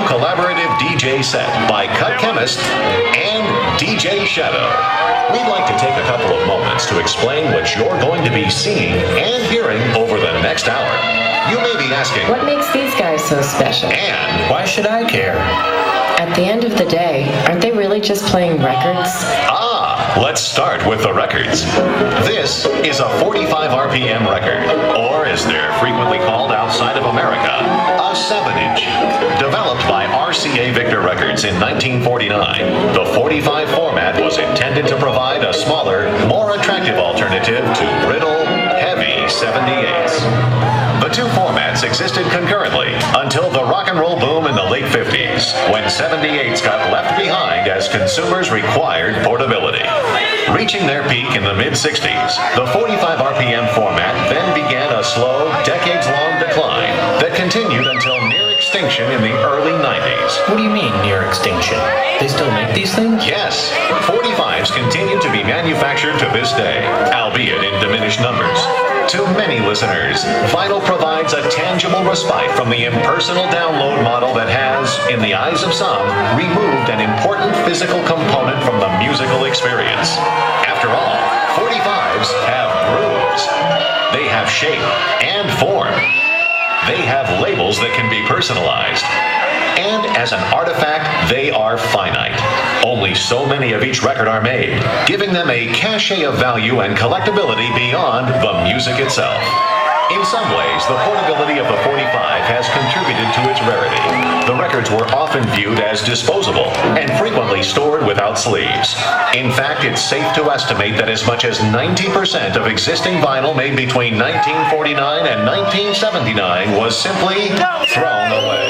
collaborative DJ set by Cut Chemist and DJ Shadow. We'd like to take a couple of moments to explain what you're going to be seeing and hearing over the next hour. You may be asking, what makes these guys so special? And why should I care? At the end of the day, aren't they really just playing records? Let's start with the records. This is a 45 RPM record, or as they're frequently called outside of America, a 7-inch. Developed by RCA Victor Records in 1949, the 45 format was intended to provide a smaller, more attractive alternative to brittle, heavy 78s. The two formats existed concurrently until the rock and roll boom in the late 50s, when 78s got left behind as consumers required portability. Reaching their peak in the mid-60s, the 45 RPM format then began a slow, decades-long decline that continued until near extinction in the early 90s. What do you mean, near extinction? They still make these things? Yes. 45s continue to be manufactured to this day, albeit in diminished numbers. To many listeners, vinyl provides a tangible respite from the impersonal download model that has, in the eyes of some, removed an important physical component from the musical experience. After all, 45s have grooves. They have shape and form. They have labels that can be personalized. And as an artifact, they are finite. Only so many of each record are made, giving them a cachet of value and collectability beyond the music itself. In some ways, the portability of the 45 has contributed to its rarity. The records were often viewed as disposable and frequently stored without sleeves. In fact, it's safe to estimate that as much as 90% of existing vinyl made between 1949 and 1979 was simply thrown away.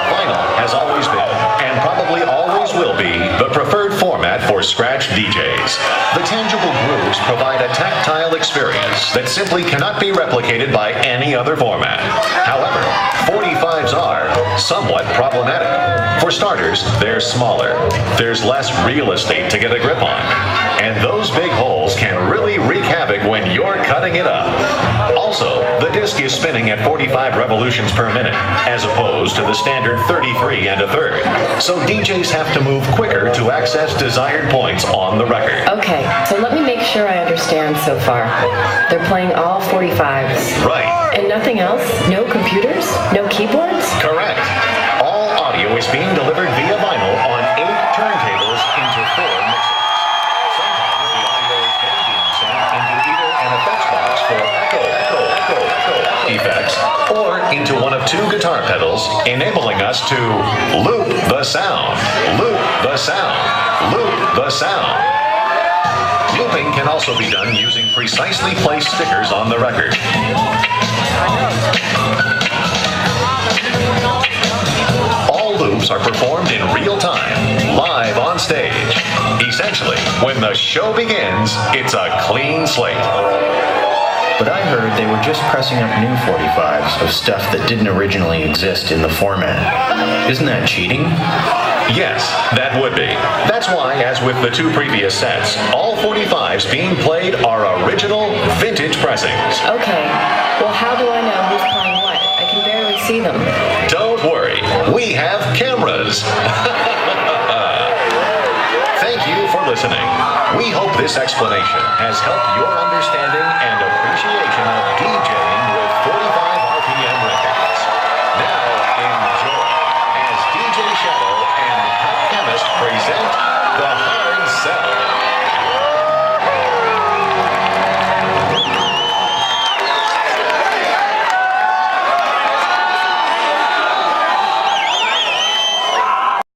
Vinyl has always been, and probably always will be, the preferred format for scratch DJs. The tangible grooves provide a tactile experience that simply cannot be replicated by any other format. However, 45s are somewhat problematic. For starters, they're smaller. There's less real estate to get a grip on. And those big holes can really wreak havoc when you're cutting it up. Also, the disc is spinning at 45 revolutions per minute, as opposed to the standard 33 and a third. So DJs have to move quicker to access desired points on the record. Okay, so let me make sure I understand so far. They're playing all 45s. Right. And nothing else? No computers? No keyboards? Correct. All audio is being delivered via vinyl on 8 turntables into 4 mixers. Sometimes the audio is then being sent into either an effects box for echo effects, or into one of 2 guitar pedals, enabling us to loop the sound, loop the sound, loop the sound. Looping can also be done using precisely placed stickers on the record. All loops are performed in real time, live on stage. Essentially, when the show begins, it's a clean slate. But I heard they were just pressing up new 45s of stuff that didn't originally exist in the format. Isn't that cheating? Yes, that would be. That's why, as with the 2 previous sets, all 45s being played are original, vintage pressings. Okay, well how do I know who's playing what? I can barely see them. Don't worry, we have cameras. Thank you for listening. We hope this explanation has helped your understanding and appreciation of DJ